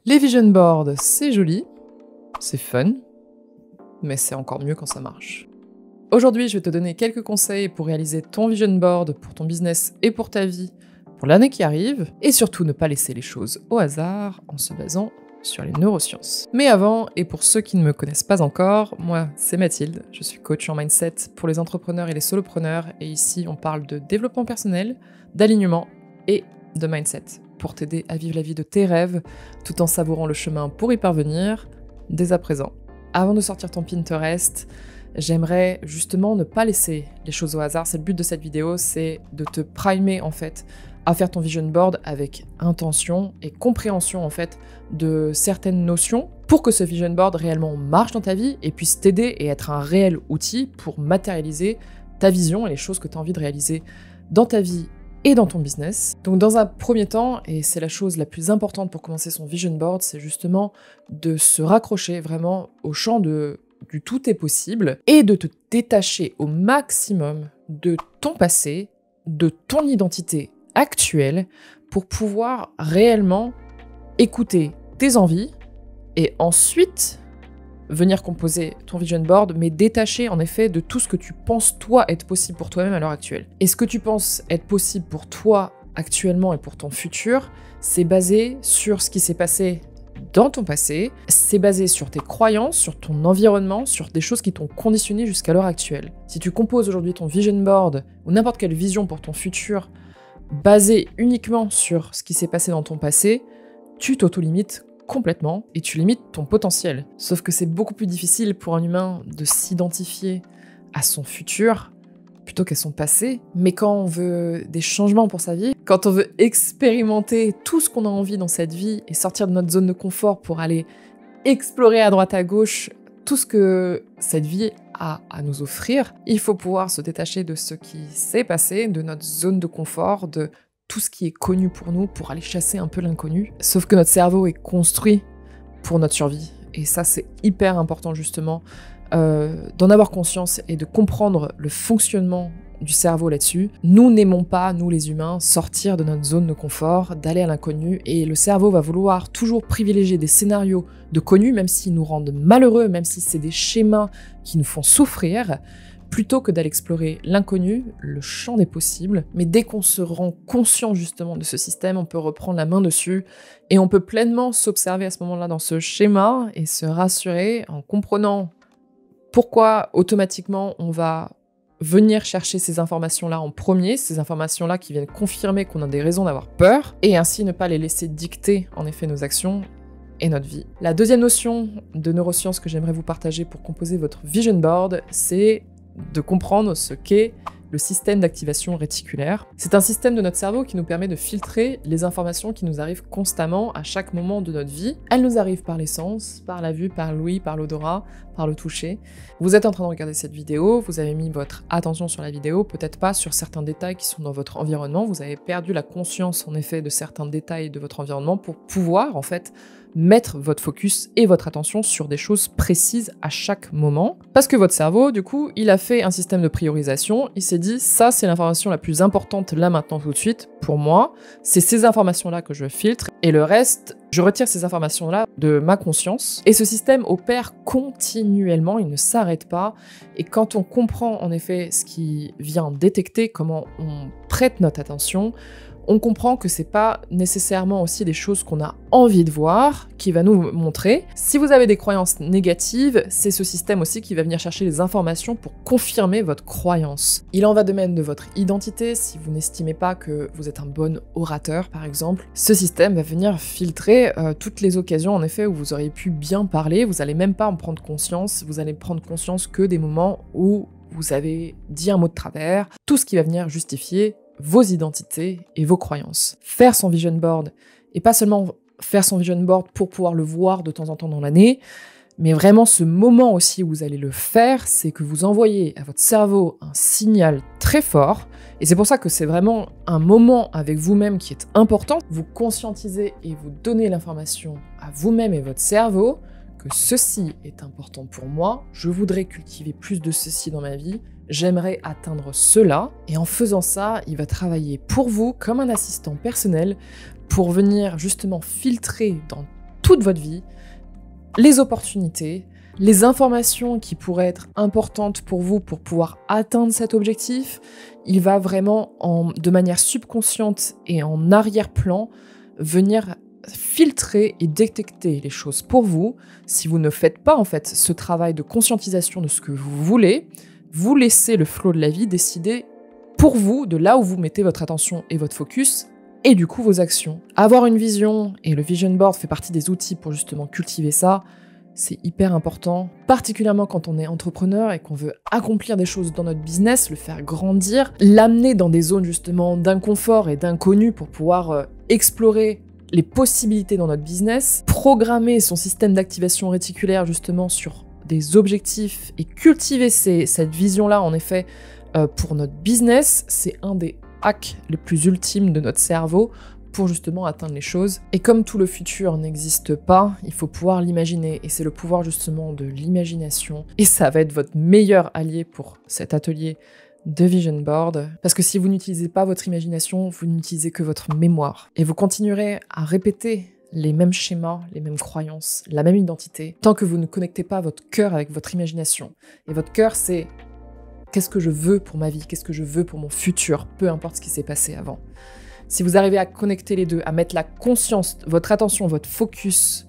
Les vision boards, c'est joli, c'est fun, mais c'est encore mieux quand ça marche. Aujourd'hui, je vais te donner quelques conseils pour réaliser ton vision board pour ton business et pour ta vie pour l'année qui arrive, et surtout ne pas laisser les choses au hasard en se basant sur les neurosciences. Mais avant, et pour ceux qui ne me connaissent pas encore, moi c'est Mathilde, je suis coach en mindset pour les entrepreneurs et les solopreneurs, et ici on parle de développement personnel, d'alignement et de mindset, pour t'aider à vivre la vie de tes rêves, tout en savourant le chemin pour y parvenir, dès à présent. Avant de sortir ton Pinterest, j'aimerais justement ne pas laisser les choses au hasard. C'est le but de cette vidéo, c'est de te primer en fait à faire ton vision board avec intention et compréhension en fait de certaines notions pour que ce vision board réellement marche dans ta vie et puisse t'aider et être un réel outil pour matérialiser ta vision et les choses que tu as envie de réaliser dans ta vie et dans ton business. Donc dans un premier temps, et c'est la chose la plus importante pour commencer son vision board, c'est justement de se raccrocher vraiment au champ du tout est possible et de te détacher au maximum de ton passé, de ton identité actuelle pour pouvoir réellement écouter tes envies et ensuite venir composer ton vision board, mais détaché en effet de tout ce que tu penses toi être possible pour toi-même à l'heure actuelle. Et ce que tu penses être possible pour toi actuellement et pour ton futur, c'est basé sur ce qui s'est passé dans ton passé, c'est basé sur tes croyances, sur ton environnement, sur des choses qui t'ont conditionné jusqu'à l'heure actuelle. Si tu composes aujourd'hui ton vision board ou n'importe quelle vision pour ton futur basée uniquement sur ce qui s'est passé dans ton passé, tu t'auto-limites complètement et tu limites ton potentiel. Sauf que c'est beaucoup plus difficile pour un humain de s'identifier à son futur plutôt qu'à son passé. Mais quand on veut des changements pour sa vie, quand on veut expérimenter tout ce qu'on a envie dans cette vie et sortir de notre zone de confort pour aller explorer à droite à gauche tout ce que cette vie a à nous offrir, il faut pouvoir se détacher de ce qui s'est passé, de notre zone de confort, de tout ce qui est connu pour nous, pour aller chasser un peu l'inconnu. Sauf que notre cerveau est construit pour notre survie. Et ça, c'est hyper important justement d'en avoir conscience et de comprendre le fonctionnement du cerveau là-dessus. Nous n'aimons pas, nous les humains, sortir de notre zone de confort, d'aller à l'inconnu, et le cerveau va vouloir toujours privilégier des scénarios de connus, même s'ils nous rendent malheureux, même si c'est des schémas qui nous font souffrir, plutôt que d'aller explorer l'inconnu, le champ des possibles. Mais dès qu'on se rend conscient justement de ce système, on peut reprendre la main dessus et on peut pleinement s'observer à ce moment-là dans ce schéma et se rassurer en comprenant pourquoi automatiquement on va venir chercher ces informations-là en premier, ces informations-là qui viennent confirmer qu'on a des raisons d'avoir peur, et ainsi ne pas les laisser dicter en effet nos actions et notre vie. La deuxième notion de neurosciences que j'aimerais vous partager pour composer votre vision board, c'est de comprendre ce qu'est le système d'activation réticulaire. C'est un système de notre cerveau qui nous permet de filtrer les informations qui nous arrivent constamment à chaque moment de notre vie. Elles nous arrivent par les sens, par la vue, par l'ouïe, par l'odorat, par le toucher. Vous êtes en train de regarder cette vidéo, vous avez mis votre attention sur la vidéo, peut-être pas sur certains détails qui sont dans votre environnement, vous avez perdu la conscience en effet de certains détails de votre environnement pour pouvoir en fait mettre votre focus et votre attention sur des choses précises à chaque moment. Parce que votre cerveau, du coup, il a fait un système de priorisation, il s'est dit, ça c'est l'information la plus importante là maintenant tout de suite, pour moi, c'est ces informations-là que je filtre, et le reste, je retire ces informations-là de ma conscience. Et ce système opère continuellement, il ne s'arrête pas, et quand on comprend en effet ce qui vient détecter, comment on prête notre attention, on comprend que c'est pas nécessairement aussi des choses qu'on a envie de voir qui va nous montrer. Si vous avez des croyances négatives, c'est ce système aussi qui va venir chercher les informations pour confirmer votre croyance. Il en va de même de votre identité. Si vous n'estimez pas que vous êtes un bon orateur, par exemple, ce système va venir filtrer toutes les occasions en effet où vous auriez pu bien parler. Vous allez même pas en prendre conscience. Vous allez prendre conscience que des moments où vous avez dit un mot de travers. Tout ce qui va venir justifier vos identités et vos croyances. Faire son vision board, et pas seulement faire son vision board pour pouvoir le voir de temps en temps dans l'année, mais vraiment ce moment aussi où vous allez le faire, c'est que vous envoyez à votre cerveau un signal très fort, et c'est pour ça que c'est vraiment un moment avec vous-même qui est important. Vous conscientisez et vous donnez l'information à vous-même et votre cerveau que ceci est important pour moi, je voudrais cultiver plus de ceci dans ma vie, j'aimerais atteindre cela, et en faisant ça, il va travailler pour vous comme un assistant personnel pour venir justement filtrer dans toute votre vie, les opportunités, les informations qui pourraient être importantes pour vous pour pouvoir atteindre cet objectif. Il va vraiment, de manière subconsciente et en arrière-plan, venir filtrer et détecter les choses pour vous. Si vous ne faites pas en fait ce travail de conscientisation de ce que vous voulez, vous laissez le flow de la vie décider pour vous de là où vous mettez votre attention et votre focus, et du coup vos actions. Avoir une vision, et le vision board fait partie des outils pour justement cultiver ça, c'est hyper important, particulièrement quand on est entrepreneur et qu'on veut accomplir des choses dans notre business, le faire grandir, l'amener dans des zones justement d'inconfort et d'inconnu pour pouvoir explorer les possibilités dans notre business, programmer son système d'activation réticulaire justement sur des objectifs et cultiver cette vision-là en effet pour notre business, c'est un des hacks les plus ultimes de notre cerveau pour justement atteindre les choses. Et comme tout le futur n'existe pas, il faut pouvoir l'imaginer. Et c'est le pouvoir justement de l'imagination. Et ça va être votre meilleur allié pour cet atelier de Vision Board. Parce que si vous n'utilisez pas votre imagination, vous n'utilisez que votre mémoire. Et vous continuerez à répéter les mêmes schémas, les mêmes croyances, la même identité, tant que vous ne connectez pas votre cœur avec votre imagination. Et votre cœur, c'est qu'est-ce que je veux pour ma vie, qu'est-ce que je veux pour mon futur, peu importe ce qui s'est passé avant. Si vous arrivez à connecter les deux, à mettre la conscience, votre attention, votre focus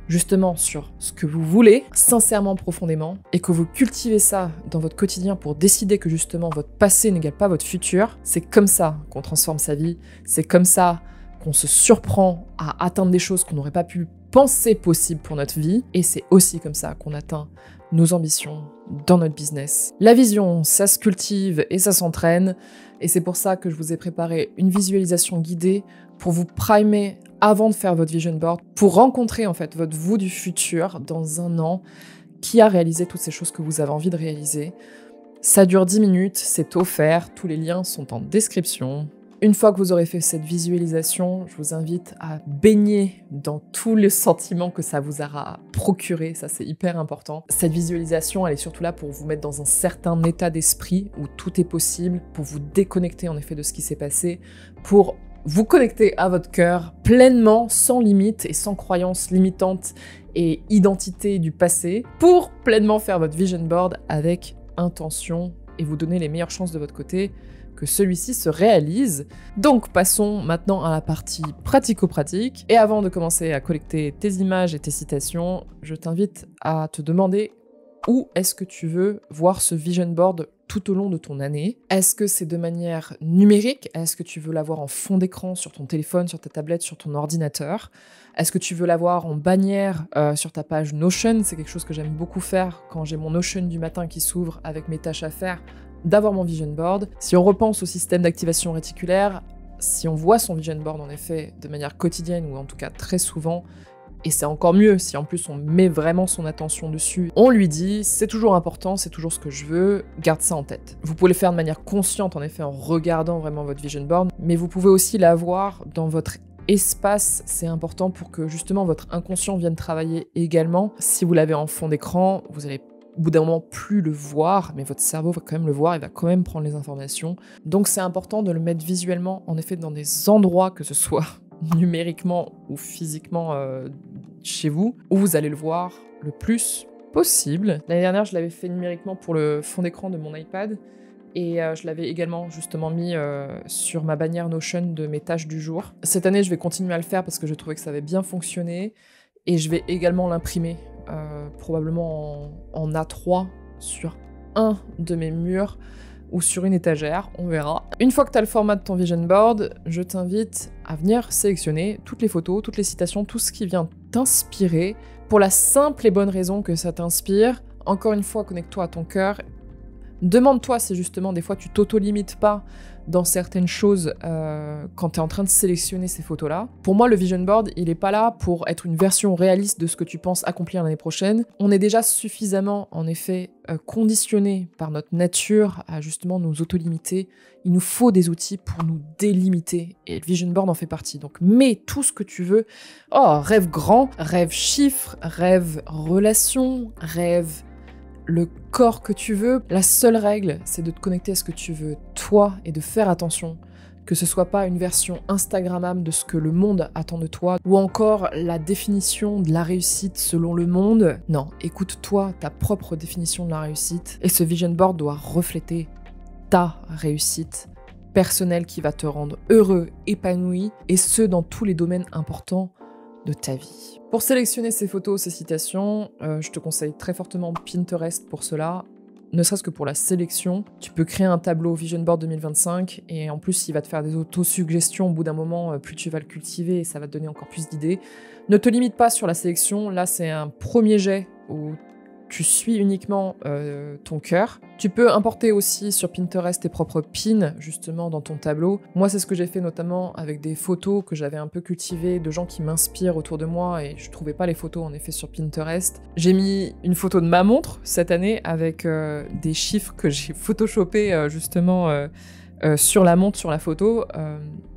justement sur ce que vous voulez, sincèrement, profondément, et que vous cultivez ça dans votre quotidien pour décider que justement votre passé n'égale pas votre futur, c'est comme ça qu'on transforme sa vie, c'est comme ça qu'on se surprend à atteindre des choses qu'on n'aurait pas pu penser possibles pour notre vie, et c'est aussi comme ça qu'on atteint nos ambitions dans notre business. La vision, ça se cultive et ça s'entraîne, et c'est pour ça que je vous ai préparé une visualisation guidée pour vous primer avant de faire votre vision board, pour rencontrer en fait votre vous du futur dans un an qui a réalisé toutes ces choses que vous avez envie de réaliser. Ça dure 10 minutes, c'est offert, tous les liens sont en description. Une fois que vous aurez fait cette visualisation, je vous invite à baigner dans tous les sentiments que ça vous aura procuré, ça c'est hyper important. Cette visualisation, elle est surtout là pour vous mettre dans un certain état d'esprit où tout est possible, pour vous déconnecter en effet de ce qui s'est passé, pour vous connecter à votre cœur pleinement, sans limite et sans croyances limitantes et identité du passé, pour pleinement faire votre vision board avec intention et vous donner les meilleures chances de votre côté que celui-ci se réalise. Donc passons maintenant à la partie pratico-pratique. Et avant de commencer à collecter tes images et tes citations, je t'invite à te demander où est-ce que tu veux voir ce vision board tout au long de ton année. Est-ce que c'est de manière numérique? Est-ce que tu veux l'avoir en fond d'écran sur ton téléphone, sur ta tablette, sur ton ordinateur? Est-ce que tu veux l'avoir en bannière sur ta page Notion? C'est quelque chose que j'aime beaucoup faire quand j'ai mon Notion du matin qui s'ouvre avec mes tâches à faire, d'avoir mon vision board. Si on repense au système d'activation réticulaire, si on voit son vision board en effet de manière quotidienne ou en tout cas très souvent, et c'est encore mieux si en plus on met vraiment son attention dessus, on lui dit c'est toujours important, c'est toujours ce que je veux, garde ça en tête. Vous pouvez le faire de manière consciente en effet en regardant vraiment votre vision board, mais vous pouvez aussi l'avoir dans votre espace, c'est important pour que justement votre inconscient vienne travailler également. Si vous l'avez en fond d'écran, vous allez au bout d'un moment plus le voir, mais votre cerveau va quand même le voir, il va quand même prendre les informations. Donc c'est important de le mettre visuellement, en effet, dans des endroits, que ce soit numériquement ou physiquement chez vous, où vous allez le voir le plus possible. L'année dernière, je l'avais fait numériquement pour le fond d'écran de mon iPad, et je l'avais également justement mis sur ma bannière Notion de mes tâches du jour. Cette année, je vais continuer à le faire parce que je trouvais que ça avait bien fonctionné, et je vais également l'imprimer probablement en A3 sur un de mes murs ou sur une étagère, on verra. Une fois que tu as le format de ton vision board, je t'invite à venir sélectionner toutes les photos, toutes les citations, tout ce qui vient t'inspirer, pour la simple et bonne raison que ça t'inspire. Encore une fois, connecte-toi à ton cœur. Demande-toi si justement des fois tu t'auto-limites pas dans certaines choses quand tu es en train de sélectionner ces photos-là. Pour moi, le vision board, il est pas là pour être une version réaliste de ce que tu penses accomplir l'année prochaine. On est déjà suffisamment, en effet, conditionné par notre nature à justement nous auto-limiter. Il nous faut des outils pour nous délimiter, et le vision board en fait partie. Donc mets tout ce que tu veux. Oh, rêve grand, rêve chiffres, rêve relation, rêve le corps que tu veux. La seule règle, c'est de te connecter à ce que tu veux, toi, et de faire attention que ce soit pas une version Instagrammable de ce que le monde attend de toi, ou encore la définition de la réussite selon le monde. Non, écoute-toi ta propre définition de la réussite, et ce vision board doit refléter ta réussite personnelle qui va te rendre heureux, épanoui, et ce dans tous les domaines importants de ta vie. Pour sélectionner ces photos, ces citations, je te conseille très fortement Pinterest pour cela. Ne serait-ce que pour la sélection, tu peux créer un tableau Vision Board 2025 et en plus il va te faire des autosuggestions au bout d'un moment, plus tu vas le cultiver et ça va te donner encore plus d'idées. Ne te limite pas sur la sélection, là c'est un premier jet où tu suis uniquement ton cœur. Tu peux importer aussi sur Pinterest tes propres pins, justement, dans ton tableau. Moi, c'est ce que j'ai fait notamment avec des photos que j'avais un peu cultivées de gens qui m'inspirent autour de moi et je trouvais pas les photos, en effet, sur Pinterest. J'ai mis une photo de ma montre cette année avec des chiffres que j'ai photoshopés, justement, sur la montre, sur la photo,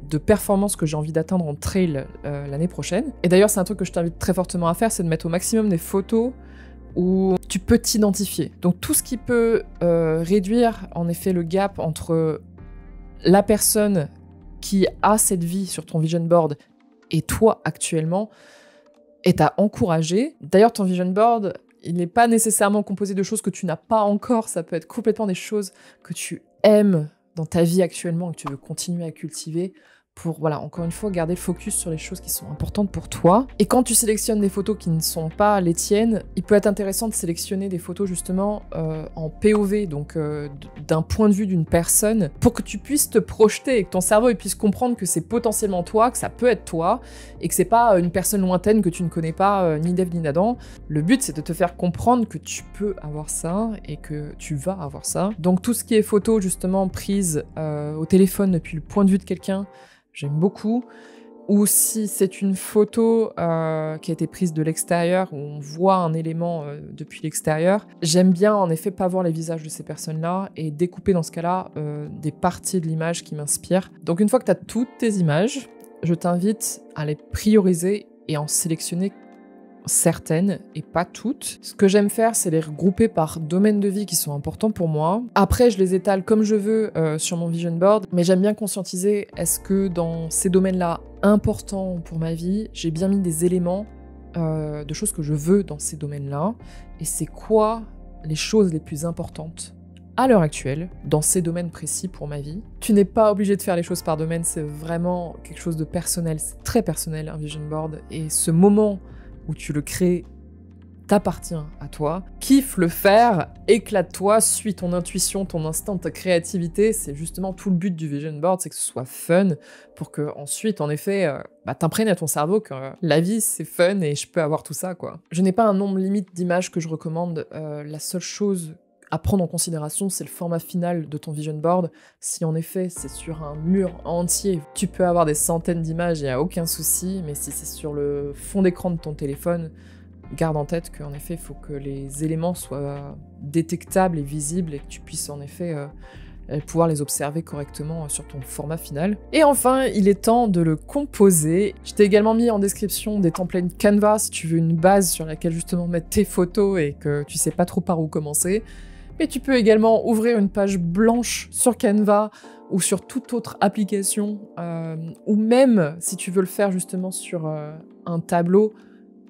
de performance que j'ai envie d'atteindre en trail l'année prochaine. Et d'ailleurs, c'est un truc que je t'invite très fortement à faire, c'est de mettre au maximum des photos où tu peux t'identifier. Donc tout ce qui peut réduire en effet le gap entre la personne qui a cette vie sur ton vision board et toi actuellement est à encourager. D'ailleurs ton vision board, il n'est pas nécessairement composé de choses que tu n'as pas encore, ça peut être complètement des choses que tu aimes dans ta vie actuellement et que tu veux continuer à cultiver pour, voilà, encore une fois, garder le focus sur les choses qui sont importantes pour toi. Et quand tu sélectionnes des photos qui ne sont pas les tiennes, il peut être intéressant de sélectionner des photos justement en POV, donc d'un point de vue d'une personne, pour que tu puisses te projeter et que ton cerveau puisse comprendre que c'est potentiellement toi, que ça peut être toi, et que c'est pas une personne lointaine que tu ne connais pas, ni d'Ève ni d'Adam. Le but, c'est de te faire comprendre que tu peux avoir ça et que tu vas avoir ça. Donc tout ce qui est photos justement prises au téléphone depuis le point de vue de quelqu'un, j'aime beaucoup. Ou si c'est une photo qui a été prise de l'extérieur, où on voit un élément depuis l'extérieur, j'aime bien en effet pas voir les visages de ces personnes-là et découper dans ce cas-là des parties de l'image qui m'inspirent. Donc une fois que tu as toutes tes images, je t'invite à les prioriser et en sélectionner certaines et pas toutes. Ce que j'aime faire, c'est les regrouper par domaines de vie qui sont importants pour moi. Après, je les étale comme je veux sur mon vision board, mais j'aime bien conscientiser, est-ce que dans ces domaines-là importants pour ma vie, j'ai bien mis des éléments de choses que je veux dans ces domaines-là, et c'est quoi les choses les plus importantes à l'heure actuelle, dans ces domaines précis pour ma vie. Tu n'es pas obligé de faire les choses par domaine, c'est vraiment quelque chose de personnel, c'est très personnel un vision board, et ce moment où tu le crées t'appartient à toi. Kiffe le faire, éclate-toi, suis ton intuition, ton instinct, ta créativité. C'est justement tout le but du vision board, c'est que ce soit fun pour que ensuite, en effet, t'imprègnes à ton cerveau que la vie, c'est fun et je peux avoir tout ça, quoi. Je n'ai pas un nombre limite d'images que je recommande. La seule chose à prendre en considération, c'est le format final de ton vision board. Si en effet c'est sur un mur entier, tu peux avoir des centaines d'images, il n'y a aucun souci, mais si c'est sur le fond d'écran de ton téléphone, garde en tête qu'en effet, il faut que les éléments soient détectables et visibles et que tu puisses en effet pouvoir les observer correctement sur ton format final. Et enfin, il est temps de le composer. Je t'ai également mis en description des templates Canva si tu veux une base sur laquelle justement mettre tes photos et que tu sais pas trop par où commencer. Mais tu peux également ouvrir une page blanche sur Canva ou sur toute autre application, ou même, si tu veux le faire justement sur un tableau,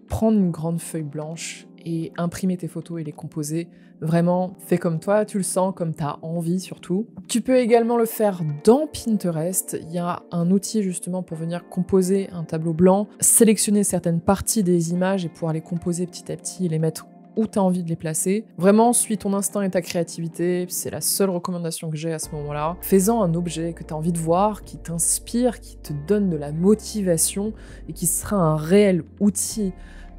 prendre une grande feuille blanche et imprimer tes photos et les composer. Vraiment, fais comme toi, tu le sens, comme tu as envie surtout. Tu peux également le faire dans Pinterest. Il y a un outil justement pour venir composer un tableau blanc, sélectionner certaines parties des images et pouvoir les composer petit à petit et les mettre où tu as envie de les placer. Vraiment, suis ton instinct et ta créativité, c'est la seule recommandation que j'ai à ce moment-là. Fais-en un objet que tu as envie de voir, qui t'inspire, qui te donne de la motivation et qui sera un réel outil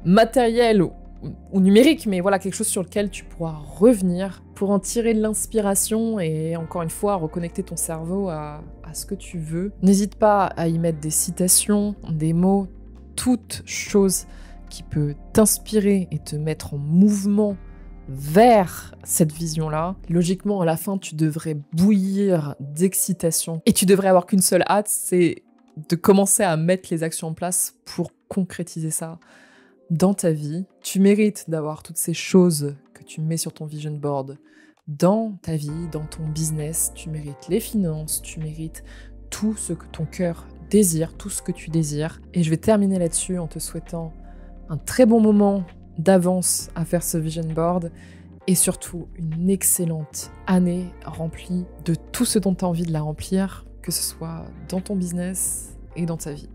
matériel ou numérique, mais voilà, quelque chose sur lequel tu pourras revenir pour en tirer de l'inspiration et encore une fois, reconnecter ton cerveau à ce que tu veux. N'hésite pas à y mettre des citations, des mots, toute chose qui peut t'inspirer et te mettre en mouvement vers cette vision-là. Logiquement, à la fin, tu devrais bouillir d'excitation et tu devrais avoir qu'une seule hâte, c'est de commencer à mettre les actions en place pour concrétiser ça dans ta vie. Tu mérites d'avoir toutes ces choses que tu mets sur ton vision board dans ta vie, dans ton business. Tu mérites les finances, tu mérites tout ce que ton cœur désire, tout ce que tu désires. Et je vais terminer là-dessus en te souhaitant un très bon moment d'avance à faire ce vision board et surtout une excellente année remplie de tout ce dont tu as envie de la remplir, que ce soit dans ton business et dans ta vie.